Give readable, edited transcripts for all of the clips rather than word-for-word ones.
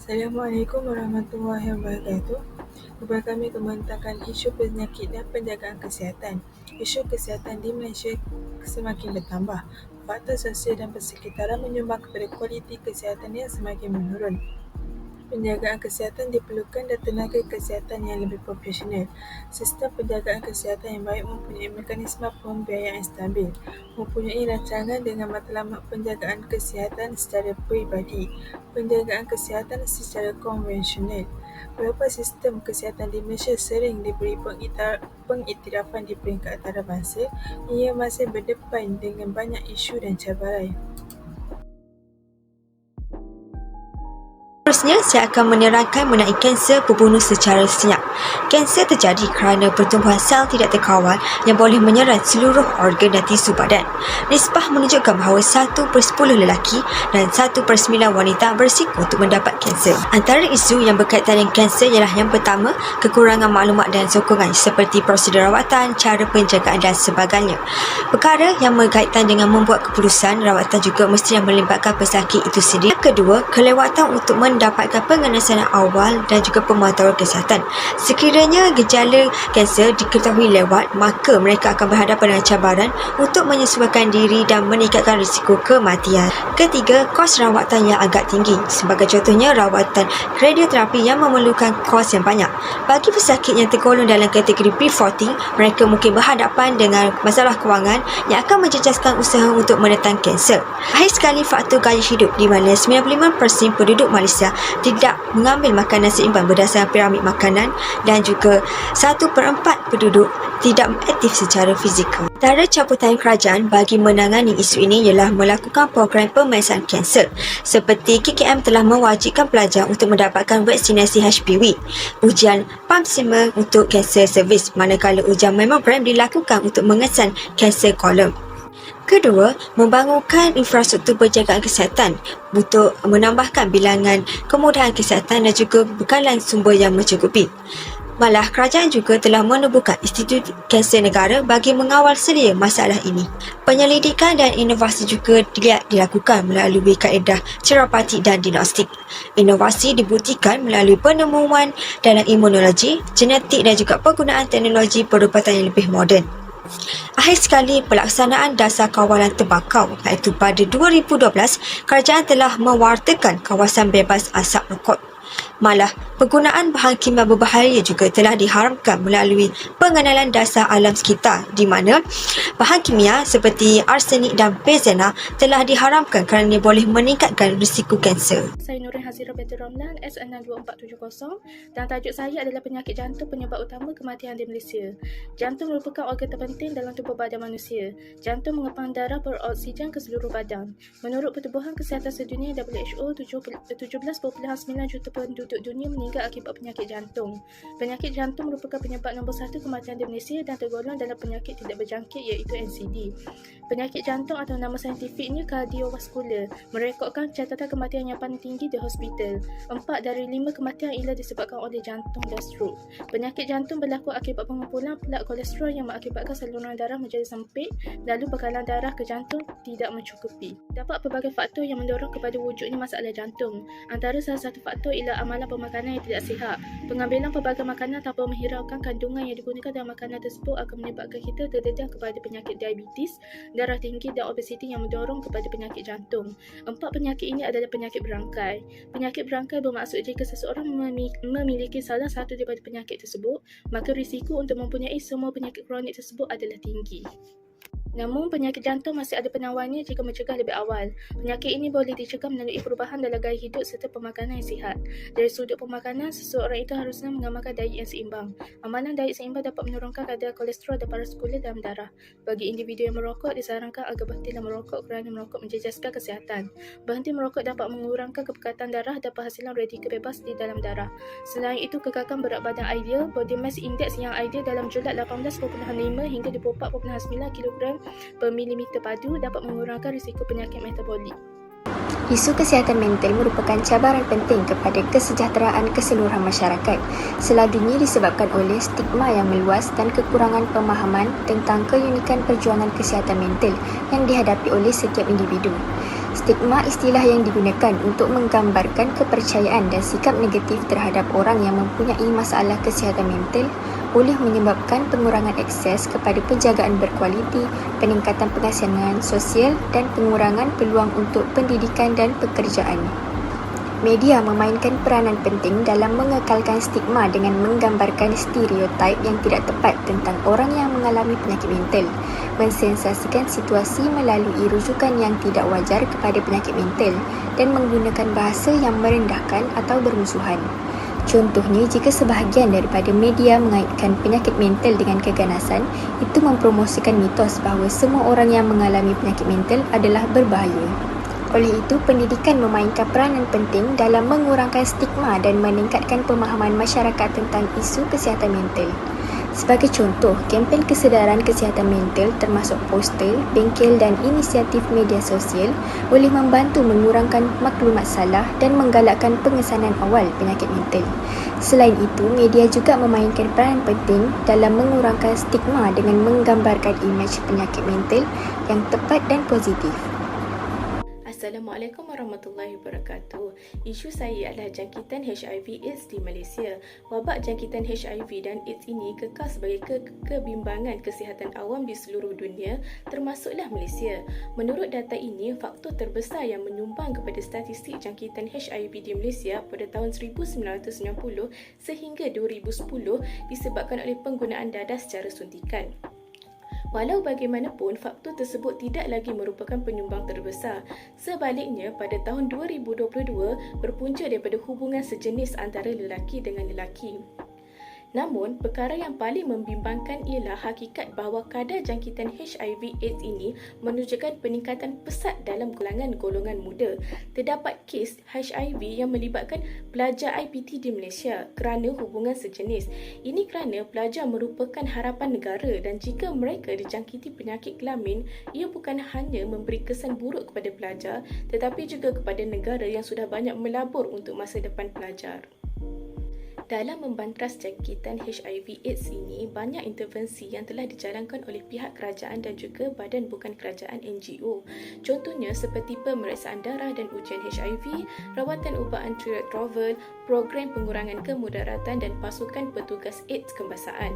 Assalamualaikum warahmatullahi wabarakatuh. Kepada kami membentangkan isu penyakit dan penjagaan kesihatan. Isu kesihatan di Malaysia semakin bertambah. Faktor sosial dan persekitaran menyumbang kepada kualiti kesihatan yang semakin menurun. Penjagaan kesihatan diperlukan dan tenaga kesihatan yang lebih profesional. Sistem penjagaan kesihatan yang baik mempunyai mekanisme pembiayaan yang stabil, mempunyai rancangan dengan matlamat penjagaan kesihatan secara peribadi, penjagaan kesihatan secara konvensional. Beberapa sistem kesihatan di Malaysia sering diberi pengiktirafan di peringkat antarabangsa, ia masih berdepan dengan banyak isu dan cabaran. Seterusnya, saya akan menerangkan mengenai kanser pembunuh secara senyap. Kanser terjadi kerana pertumbuhan sel tidak terkawal yang boleh menyerang seluruh organ dan tisu badan. Nisbah menunjukkan bahawa 1/10 lelaki dan 1/9 wanita berisiko untuk mendapat kanser. Antara isu yang berkaitan dengan kanser ialah yang pertama, kekurangan maklumat dan sokongan seperti prosedur rawatan, cara penjagaan dan sebagainya. Perkara yang berkaitan dengan membuat keputusan rawatan juga mestinya melibatkan pesakit itu sendiri. Yang kedua, kelewatan untuk mendapatkan pengenasan awal dan juga pemantauan kesihatan. Sekiranya gejala kanser diketahui lewat, maka mereka akan berhadapan dengan cabaran untuk menyesuaikan diri dan meningkatkan risiko kematian. Ketiga, kos rawatan yang agak tinggi. Sebagai contohnya, rawatan radioterapi yang memerlukan kos yang banyak. Bagi pesakit yang tergolong dalam kategori pre-14, mereka mungkin berhadapan dengan masalah kewangan yang akan menjejaskan usaha untuk menentang kanser. Akhir sekali, faktor gaya hidup di mana 95% penduduk Malaysia tidak mengambil makanan seimbang berdasarkan piramid makanan dan juga 1/4 penduduk tidak aktif secara fizikal. Antara cabutan kerajaan bagi menangani isu ini ialah melakukan program pemeriksaan kanser. Seperti KKM telah mewajibkan pelajar untuk mendapatkan vaksinasi HPV, ujian pump semen untuk kanser servis, manakala ujian mammogram dilakukan untuk mengesan kanser kolon. Kedua, membangunkan infrastruktur penjagaan kesihatan untuk menambahkan bilangan kemudahan kesihatan dan juga bekalan sumber yang mencukupi. Malah, kerajaan juga telah menubuhkan Institut Kanser Negara bagi mengawal sedia masalah ini. Penyelidikan dan inovasi juga dilakukan melalui kaedah terapeutik dan diagnostik. Inovasi dibuktikan melalui penemuan dalam imunologi, genetik dan juga penggunaan teknologi perubatan yang lebih moden. Akhir sekali, pelaksanaan dasar kawalan tembakau, iaitu pada 2012, kerajaan telah mewartakan kawasan bebas asap rokok. Malah, penggunaan bahan kimia berbahaya juga telah diharamkan melalui pengenalan dasar alam sekitar, di mana bahan kimia seperti arsenik dan benzena telah diharamkan kerana boleh meningkatkan risiko kanser. Saya Nurin Hazira binti Ramlan, S62470, dan tajuk saya adalah penyakit jantung penyebab utama kematian di Malaysia. Jantung merupakan organ terpenting dalam tubuh badan manusia. Jantung mengepang darah beroksigen ke seluruh badan. Menurut Pertubuhan Kesihatan Sedunia WHO, 17.9 juta penduduk dunia meninggal akibat penyakit jantung. Penyakit jantung merupakan penyebab nombor 1 kematian di Malaysia dan tergolong dalam penyakit tidak berjangkit iaitu NCD. Penyakit jantung atau nama saintifiknya kardiovaskular merekodkan catatan kematian yang paling tinggi di hospital. 4 dari 5 kematian ialah disebabkan oleh jantung dan stroke. Penyakit jantung berlaku akibat pengumpulan plak kolesterol yang mengakibatkan saluran darah menjadi sempit, lalu bekalan darah ke jantung tidak mencukupi. Terdapat pelbagai faktor yang mendorong kepada wujudnya masalah jantung. Antara salah satu faktor ialah amalan pemakanan yang tidak sihat. Pengambilan pelbagai makanan tanpa menghiraukan kandungan yang digunakan dalam makanan tersebut akan menyebabkan kita terdedah kepada penyakit diabetes, darah tinggi dan obesiti yang mendorong kepada penyakit jantung. 4 penyakit ini adalah penyakit berangkai. Penyakit berangkai bermaksud jika seseorang memiliki salah satu daripada penyakit tersebut, maka risiko untuk mempunyai semua penyakit kronik tersebut adalah tinggi. Namun, penyakit jantung masih ada penawarnya jika mencegah lebih awal. Penyakit ini boleh dicegah melalui perubahan dalam gaya hidup serta pemakanan yang sihat. Dari sudut pemakanan, seseorang itu harusnya mengamalkan diet yang seimbang. Amalan diet seimbang dapat menurunkan kadar kolesterol dan paraskular dalam darah. Bagi individu yang merokok, disarankan agar berhentilah merokok kerana merokok menjejaskan kesihatan. Berhenti merokok dapat mengurangkan kepekatan darah dan penghasilan radikal bebas di dalam darah. Selain itu, kekalkan berat badan ideal, body mass index yang ideal dalam jumlah 18.5 hingga 24.9 kg per milimeter padu dapat mengurangkan risiko penyakit metabolik. Isu kesihatan mental merupakan cabaran penting kepada kesejahteraan keseluruhan masyarakat. Selalunya disebabkan oleh stigma yang meluas dan kekurangan pemahaman tentang keunikan perjuangan kesihatan mental yang dihadapi oleh setiap individu. Stigma istilah yang digunakan untuk menggambarkan kepercayaan dan sikap negatif terhadap orang yang mempunyai masalah kesihatan mental boleh menyebabkan pengurangan akses kepada penjagaan berkualiti, peningkatan penghasilan sosial dan pengurangan peluang untuk pendidikan dan pekerjaan. Media memainkan peranan penting dalam mengekalkan stigma dengan menggambarkan stereotip yang tidak tepat tentang orang yang mengalami penyakit mental, mensensasikan situasi melalui rujukan yang tidak wajar kepada penyakit mental dan menggunakan bahasa yang merendahkan atau bermusuhan. Contohnya, jika sebahagian daripada media mengaitkan penyakit mental dengan keganasan, itu mempromosikan mitos bahawa semua orang yang mengalami penyakit mental adalah berbahaya. Oleh itu, pendidikan memainkan peranan penting dalam mengurangkan stigma dan meningkatkan pemahaman masyarakat tentang isu kesihatan mental. Sebagai contoh, kempen kesedaran kesihatan mental termasuk poster, bengkel dan inisiatif media sosial boleh membantu mengurangkan maklumat salah dan menggalakkan pengesanan awal penyakit mental. Selain itu, media juga memainkan peranan penting dalam mengurangkan stigma dengan menggambarkan imej penyakit mental yang tepat dan positif. Assalamualaikum warahmatullahi wabarakatuh. Isu saya adalah jangkitan HIV/AIDS di Malaysia. Wabak jangkitan HIV dan AIDS ini kekal sebagai kebimbangan kesihatan awam di seluruh dunia, termasuklah Malaysia. Menurut data ini, faktor terbesar yang menyumbang kepada statistik jangkitan HIV di Malaysia pada tahun 1990 sehingga 2010 disebabkan oleh penggunaan dadah secara suntikan. Walau bagaimanapun, faktor tersebut tidak lagi merupakan penyumbang terbesar. Sebaliknya, pada tahun 2022 berpunca daripada hubungan sejenis antara lelaki dengan lelaki. Namun, perkara yang paling membimbangkan ialah hakikat bahawa kadar jangkitan HIV/AIDS ini menunjukkan peningkatan pesat dalam kalangan golongan muda. Terdapat kes HIV yang melibatkan pelajar IPT di Malaysia kerana hubungan sejenis. Ini kerana pelajar merupakan harapan negara dan jika mereka dijangkiti penyakit kelamin, ia bukan hanya memberi kesan buruk kepada pelajar tetapi juga kepada negara yang sudah banyak melabur untuk masa depan pelajar. Dalam membantras jangkitan HIV/AIDS ini, banyak intervensi yang telah dijalankan oleh pihak kerajaan dan juga badan bukan kerajaan NGO. Contohnya seperti pemeriksaan darah dan ujian HIV, rawatan ubat antiretroviral, program pengurangan kemudaratan dan pasukan petugas AIDS kebangsaan.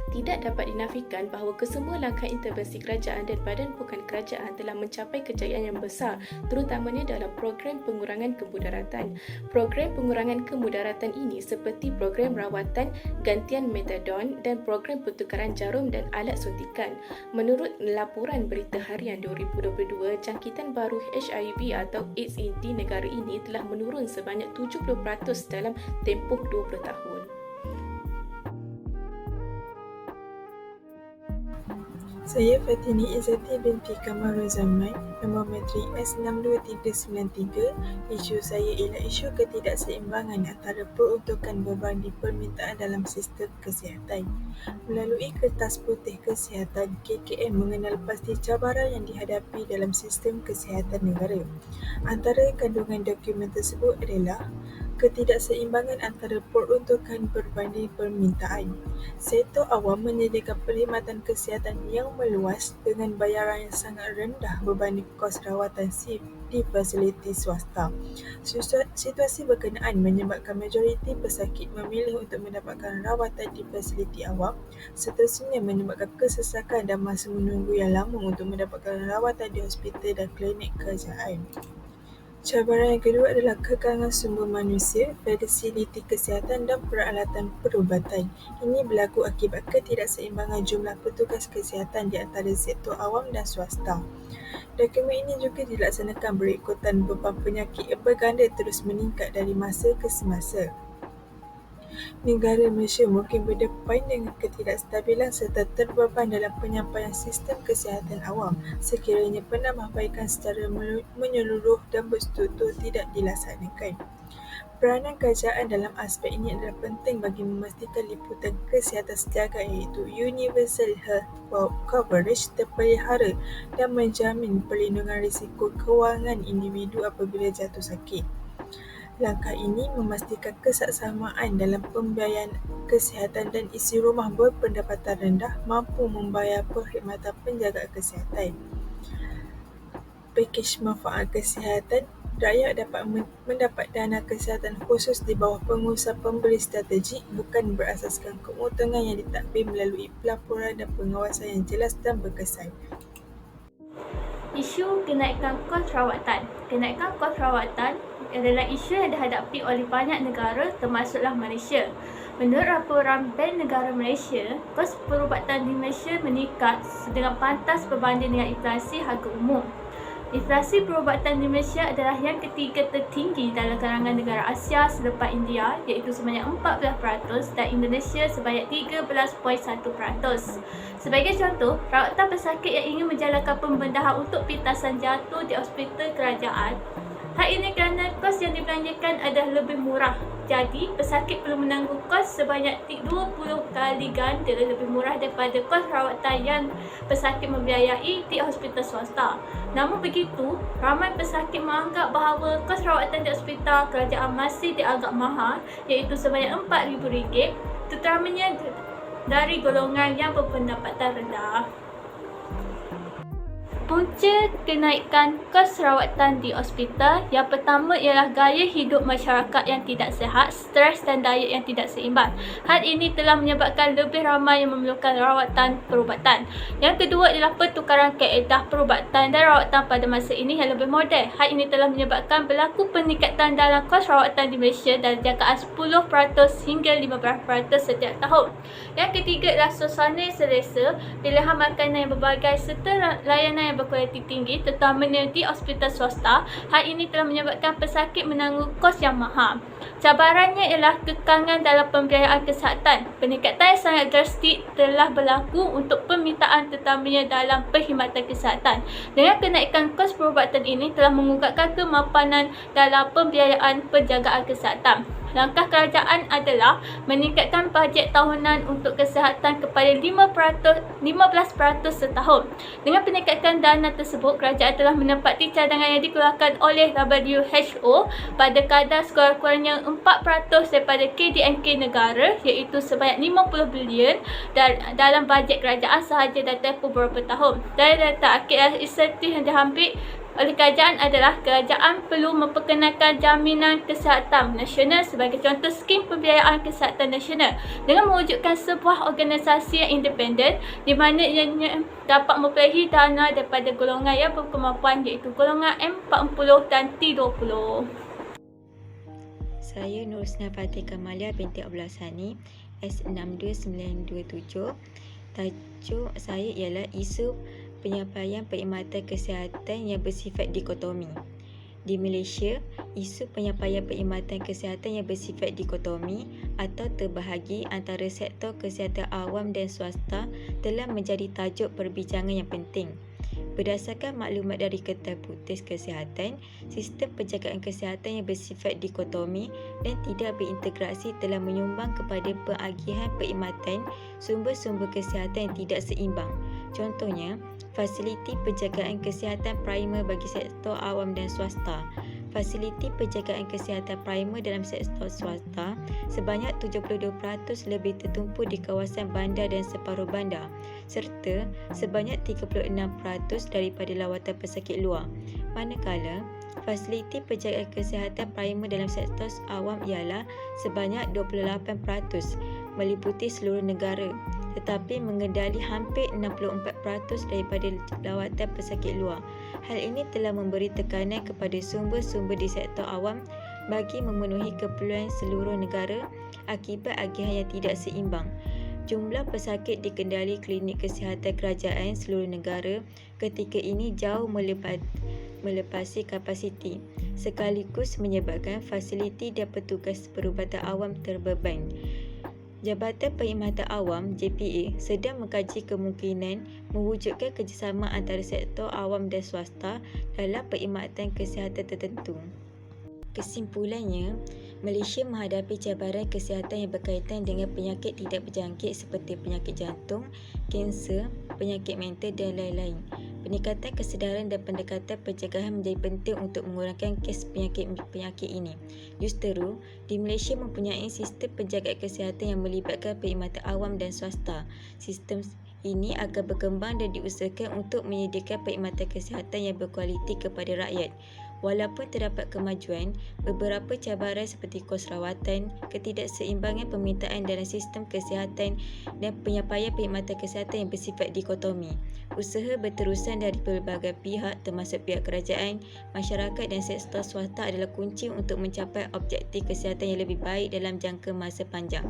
Tidak dapat dinafikan bahawa kesemua langkah intervensi kerajaan dan badan bukan kerajaan telah mencapai kejayaan yang besar, terutamanya dalam program pengurangan kemudaratan. Program pengurangan kemudaratan ini seperti program rawatan gantian metadon dan program pertukaran jarum dan alat suntikan. Menurut laporan Berita Harian 2022, jangkitan baru HIV atau AIDS di negara ini telah menurun sebanyak 70% dalam tempoh 20 tahun. Saya Fatini Izzati binti Kamarul Zaman, nombor matrik S62393. Isu saya ialah isu ketidakseimbangan antara peruntukan beban di permintaan dalam sistem kesihatan. Melalui Kertas Putih Kesihatan, KKM mengenal pasti cabaran yang dihadapi dalam sistem kesihatan negara. Antara kandungan dokumen tersebut adalah ketidakseimbangan antara peruntukan berbanding permintaan. Sektor awam menyediakan perkhidmatan kesihatan yang meluas dengan bayaran yang sangat rendah berbanding kos rawatan di fasiliti swasta. Situasi berkenaan menyebabkan majoriti pesakit memilih untuk mendapatkan rawatan di fasiliti awam, seterusnya menyebabkan kesesakan dan masa menunggu yang lama untuk mendapatkan rawatan di hospital dan klinik kerajaan. Cabaran yang kedua adalah kekurangan sumber manusia, fasiliti kesihatan dan peralatan perubatan. Ini berlaku akibat ketidakseimbangan jumlah petugas kesihatan di antara sektor awam dan swasta. Dokumen ini juga dilaksanakan berikutan beban penyakit yang berganda terus meningkat dari masa ke semasa. Negara Malaysia mungkin berdepan dengan ketidakstabilan serta terbeban dalam penyampaian sistem kesihatan awam sekiranya penambahbaikan secara menyeluruh dan berstruktur tidak dilaksanakan. Peranan kerajaan dalam aspek ini adalah penting bagi memastikan liputan kesihatan sejagat iaitu Universal Health Coverage terpelihara dan menjamin perlindungan risiko kewangan individu apabila jatuh sakit. Langkah ini memastikan kesaksamaan dalam pembiayaan kesihatan dan isi rumah berpendapatan rendah mampu membayar perkhidmatan penjagaan kesihatan. pakej manfaat kesihatan, rakyat dapat mendapat dana kesihatan khusus di bawah pengusaha pembeli strategik bukan berasaskan keuntungan yang ditadbir melalui pelaporan dan pengawasan yang jelas dan berkesan. Isu kenaikan kos rawatan. Kenaikan kos rawatan adalah isu yang dihadapi oleh banyak negara termasuklah Malaysia. Menurut laporan Bank Negara Malaysia, kos perubatan di Malaysia meningkat dengan pantas berbanding dengan inflasi harga umum. Inflasi perubatan di Malaysia adalah yang ketiga tertinggi dalam kalangan negara Asia selepas India, iaitu sebanyak 14% dan Indonesia sebanyak 13.1%. Sebagai contoh, rawatan pesakit yang ingin menjalankan pembedahan untuk pintasan jantung di hospital kerajaan. Hal ini kerana kos yang dibelanjakan adalah lebih murah. Jadi, pesakit perlu menanggung kos sebanyak 20 kali ganda lebih murah daripada kos rawatan yang pesakit membiayai di hospital swasta. Namun begitu, ramai pesakit menganggap bahawa kos rawatan di hospital kerajaan masih dianggap mahal, iaitu sebanyak RM4,000, terutamanya dari golongan yang berpendapatan rendah. Punca kenaikan kos rawatan di hospital yang pertama ialah gaya hidup masyarakat yang tidak sihat, stres dan diet yang tidak seimbang. Hal ini telah menyebabkan lebih ramai yang memerlukan rawatan perubatan. Yang kedua ialah pertukaran kaedah perubatan dan rawatan pada masa ini yang lebih moden. Hal ini telah menyebabkan berlaku peningkatan dalam kos rawatan di Malaysia dari jangkaan 10% hingga 15% setiap tahun. Yang ketiga ialah suasana selesa, pilihan makanan yang berbagai serta layanan yang berkualiti tinggi, terutamanya di hospital swasta. Hal ini telah menyebabkan pesakit menanggung kos yang mahal. Cabarannya ialah kekangan dalam pembiayaan kesihatan. Peningkatan yang sangat drastik telah berlaku untuk permintaan terutamanya dalam perkhidmatan kesihatan. Dengan kenaikan kos perubatan ini telah mengukuhkan kemapanan dalam pembiayaan penjagaan kesihatan. Langkah kerajaan adalah meningkatkan bajet tahunan untuk kesihatan kepada 15% setahun. Dengan peningkatan dana tersebut, kerajaan telah menepati cadangan yang dikeluarkan oleh WHO pada kadar sekurang-kurangnya 4% daripada KDNK negara, iaitu sebanyak 50 bilion dalam bajet kerajaan sahaja dalam tempoh beberapa tahun. Dari data akhir insentif yang diambil oleh kerajaan adalah kerajaan perlu memperkenalkan jaminan kesihatan nasional sebagai contoh skim pembiayaan kesihatan nasional dengan mewujudkan sebuah organisasi yang independen di mana ianya dapat memperolehi dana daripada golongan yang berkemampuan, iaitu golongan M40 dan T20. Saya Nur Husna Fatih Kamalia binti Abdullah Sani, S62927. Tajuk saya ialah isu penyampaian perkhidmatan kesihatan yang bersifat dikotomi. Di Malaysia, isu penyampaian perkhidmatan kesihatan yang bersifat dikotomi atau terbahagi antara sektor kesihatan awam dan swasta telah menjadi tajuk perbincangan yang penting. Berdasarkan maklumat dari Ketua Putih Kesihatan, sistem penjagaan kesihatan yang bersifat dikotomi dan tidak berintegrasi telah menyumbang kepada pengagihan perkhidmatan sumber-sumber kesihatan yang tidak seimbang. Contohnya, fasiliti penjagaan kesihatan primer bagi sektor awam dan swasta. Fasiliti penjagaan kesihatan primer dalam sektor swasta sebanyak 72% lebih tertumpu di kawasan bandar dan separuh bandar, serta sebanyak 36% daripada lawatan pesakit luar. Manakala, fasiliti penjagaan kesihatan primer dalam sektor awam ialah sebanyak 28%, meliputi seluruh negara, tetapi mengendali hampir 64% daripada lawatan pesakit luar. Hal ini telah memberi tekanan kepada sumber-sumber di sektor awam bagi memenuhi keperluan seluruh negara akibat agihan yang tidak seimbang. Jumlah pesakit dikendali klinik kesihatan kerajaan seluruh negara ketika ini jauh melepasi kapasiti, sekaligus menyebabkan fasiliti dan petugas perubatan awam terbeban. Jabatan Perkhidmatan Awam JPA sedang mengkaji kemungkinan mewujudkan kerjasama antara sektor awam dan swasta dalam perkhidmatan kesihatan tertentu. Kesimpulannya, Malaysia menghadapi cabaran kesihatan yang berkaitan dengan penyakit tidak berjangkit seperti penyakit jantung, kanser, penyakit mental dan lain-lain. Peningkatan kesedaran dan pendekatan pencegahan menjadi penting untuk mengurangkan kes penyakit ini. Justeru, di Malaysia mempunyai sistem penjagaan kesihatan yang melibatkan perkhidmatan awam dan swasta. Sistem Ini akan berkembang dan diusahakan untuk menyediakan perkhidmatan kesihatan yang berkualiti kepada rakyat. Walaupun terdapat kemajuan, beberapa cabaran seperti kos rawatan, ketidakseimbangan permintaan dalam sistem kesihatan dan penyampaian perkhidmatan kesihatan yang bersifat dikotomi. Usaha berterusan dari pelbagai pihak termasuk pihak kerajaan, masyarakat dan sektor swasta adalah kunci untuk mencapai objektif kesihatan yang lebih baik dalam jangka masa panjang.